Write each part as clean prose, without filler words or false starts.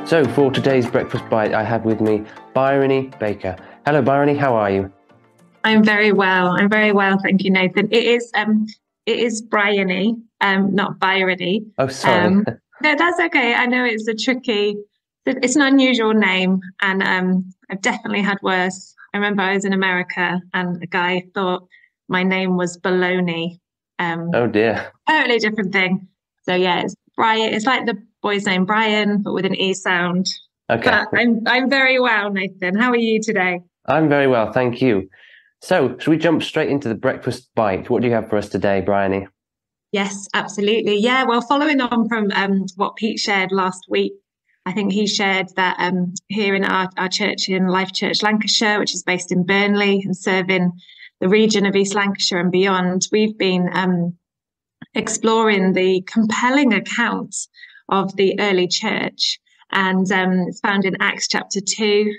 So for today's breakfast bite, I have with me Bryony Baker. Hello, Bryony. How are you? I'm very well. Thank you, Nathan. It is Bryony, not Bryony. Oh, sorry. No, that's okay. I know it's an unusual name, and I've definitely had worse. I remember I was in America and a guy thought my name was Baloney. Oh dear. Totally different thing. So yeah, it's Brian. It's like the boy's name Brian, but with an E sound. Okay. But I'm very well, Nathan. How are you today? I'm very well, thank you. So, should we jump straight into the breakfast bite? What do you have for us today, Bryony? Yes, absolutely. Yeah, well, following on from what Pete shared last week, I think he shared that here in our church in Life Church Lancashire, which is based in Burnley and serving the region of East Lancashire and beyond, we've been exploring the compelling account of the early church. And it's found in Acts chapter 2,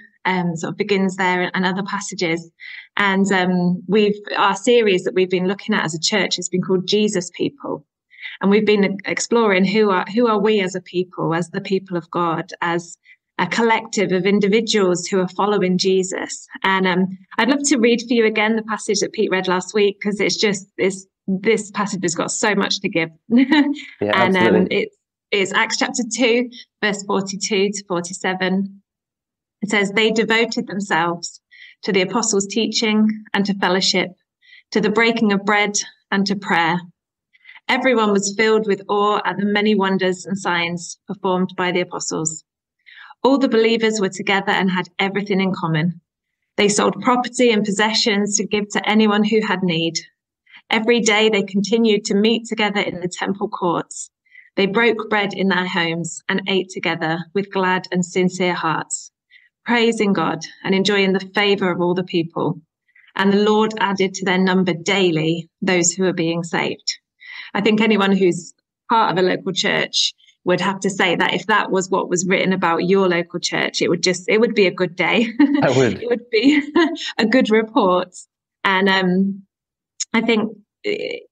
sort of begins there, and other passages. And our series that we've been looking at as a church has been called Jesus People. And we've been exploring who are we as a people, as the people of God, as a collective of individuals who are following Jesus. And I'd love to read for you again the passage that Pete read last week, because this passage has got so much to give. Yeah, and absolutely. it's Acts chapter 2, verse 42 to 47. It says, "They devoted themselves to the apostles' teaching and to fellowship, to the breaking of bread and to prayer. Everyone was filled with awe at the many wonders and signs performed by the apostles. All the believers were together and had everything in common. They sold property and possessions to give to anyone who had need. Every day they continued to meet together in the temple courts. They broke bread in their homes and ate together with glad and sincere hearts, praising God and enjoying the favor of all the people. And the Lord added to their number daily those who are being saved." I think anyone who's part of a local church would have to say that if that was what was written about your local church, it would be a good day. I would. It would be a good report. And I think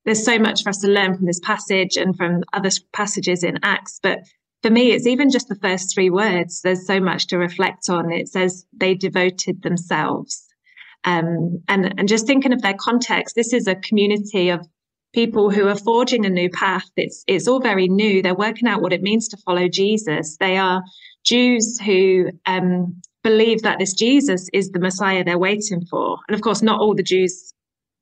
there's so much for us to learn from this passage and from other passages in Acts. But for me, it's even just the first three words. There's so much to reflect on. It says they devoted themselves. And just thinking of their context, this is a community of people who are forging a new path. It's all very new. They're working out what it means to follow Jesus. They are Jews who believe that this Jesus is the Messiah they're waiting for. And of course, not all the Jews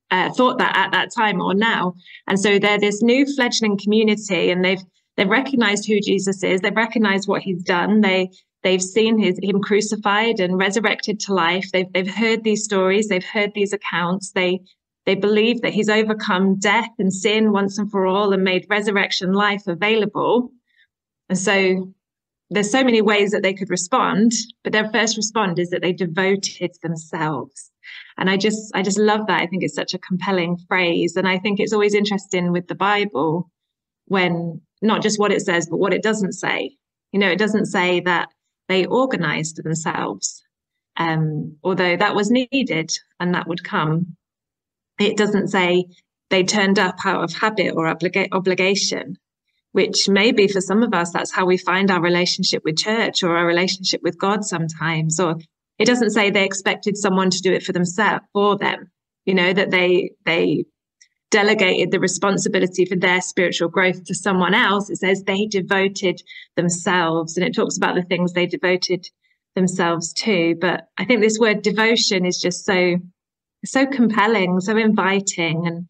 thought that at that time or now. And so they're this new fledgling community, and they've recognized who Jesus is. They've recognized what he's done. They've seen him crucified and resurrected to life. They've heard these stories. They've heard these accounts. They believe that he's overcome death and sin once and for all and made resurrection life available. And so there's so many ways that they could respond, but their first response is that they devoted themselves. And I just love that. I think it's such a compelling phrase. And I think it's always interesting with the Bible when not just what it says, but what it doesn't say. You know, it doesn't say that they organized themselves, although that was needed and that would come. It doesn't say they turned up out of habit or obligation, which maybe for some of us, that's how we find our relationship with church or our relationship with God sometimes. Or it doesn't say they expected someone to do it for them, you know, that they delegated the responsibility for their spiritual growth to someone else. It says they devoted themselves, and it talks about the things they devoted themselves to. But I think this word devotion is just so compelling, so inviting. And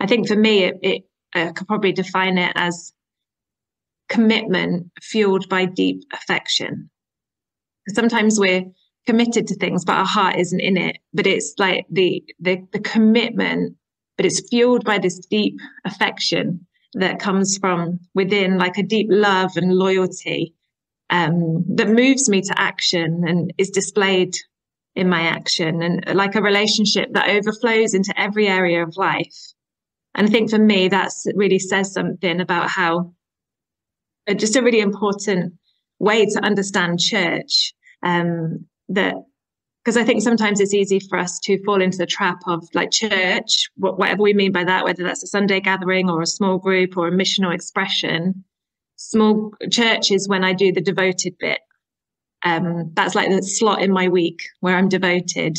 I think for me, it could probably define it as commitment fueled by deep affection. Sometimes we're committed to things, but our heart isn't in it. But it's like the commitment, but it's fueled by this deep affection that comes from within, like a deep love and loyalty that moves me to action and is displayed in my action, and like a relationship that overflows into every area of life. And I think for me, that's really says something about how just a really important way to understand church. That because I think sometimes it's easy for us to fall into the trap of like church, whatever we mean by that, whether that's a Sunday gathering or a small group or a missional expression. Small church is when I do the devoted bit. That's like the slot in my week where I'm devoted.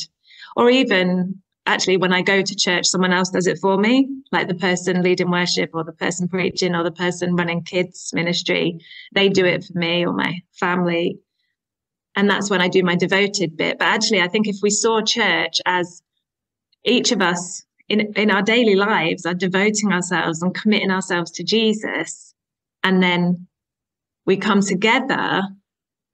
Or even actually when I go to church, someone else does it for me, like the person leading worship or the person preaching or the person running kids ministry. They do it for me or my family. And that's when I do my devoted bit. But actually, I think if we saw church as each of us in our daily lives are devoting ourselves and committing ourselves to Jesus, and then we come together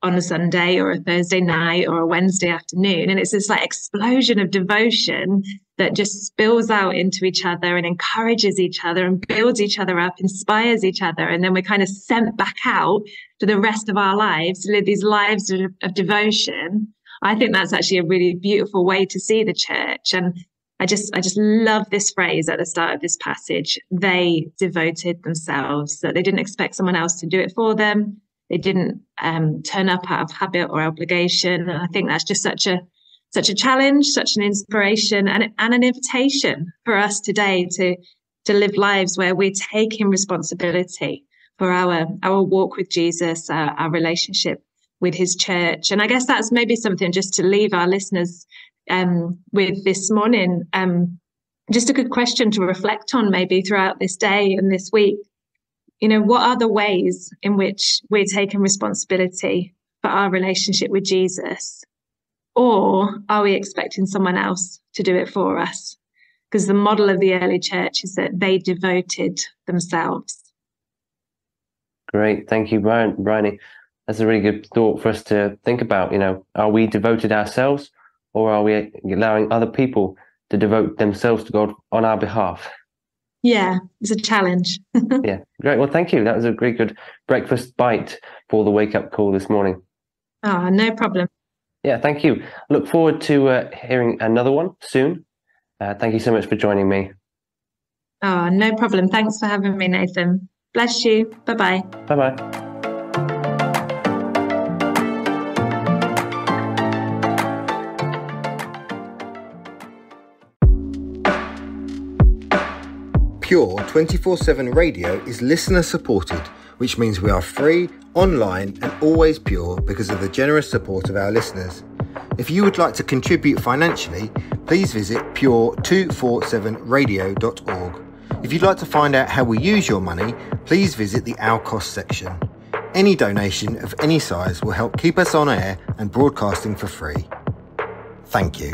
on a Sunday or a Thursday night or a Wednesday afternoon, and it's this like explosion of devotion that just spills out into each other and encourages each other and builds each other up, inspires each other, and then we're kind of sent back out to the rest of our lives to live these lives of devotion. I think that's actually a really beautiful way to see the church. And I just love this phrase at the start of this passage. They devoted themselves, that they didn't expect someone else to do it for them. They didn't turn up out of habit or obligation. And I think that's just such a challenge, such an inspiration and an invitation for us today to live lives where we're taking responsibility for our walk with Jesus, our relationship with his church. And I guess that's maybe something just to leave our listeners with this morning. Just a good question to reflect on maybe throughout this day and this week. You know, what are the ways in which we're taking responsibility for our relationship with Jesus? Or are we expecting someone else to do it for us? Because the model of the early church is that they devoted themselves. Great. Thank you, Bryony. That's a really good thought for us to think about. You know, are we devoted ourselves, or are we allowing other people to devote themselves to God on our behalf? Yeah, it's a challenge. Yeah, great. Well, thank you. That was a very good breakfast bite for the wake-up call this morning. Oh, no problem. Yeah, thank you. Look forward to hearing another one soon. Thank you so much for joining me. Oh, no problem. Thanks for having me, Nathan. Bless you. Bye-bye. Bye-bye. Pure 24/7 radio is listener supported, which means we are free, online and always pure because of the generous support of our listeners. If you would like to contribute financially, please visit pure247radio.org. If you'd like to find out how we use your money, please visit the Our Cost section. Any donation of any size will help keep us on air and broadcasting for free. Thank you.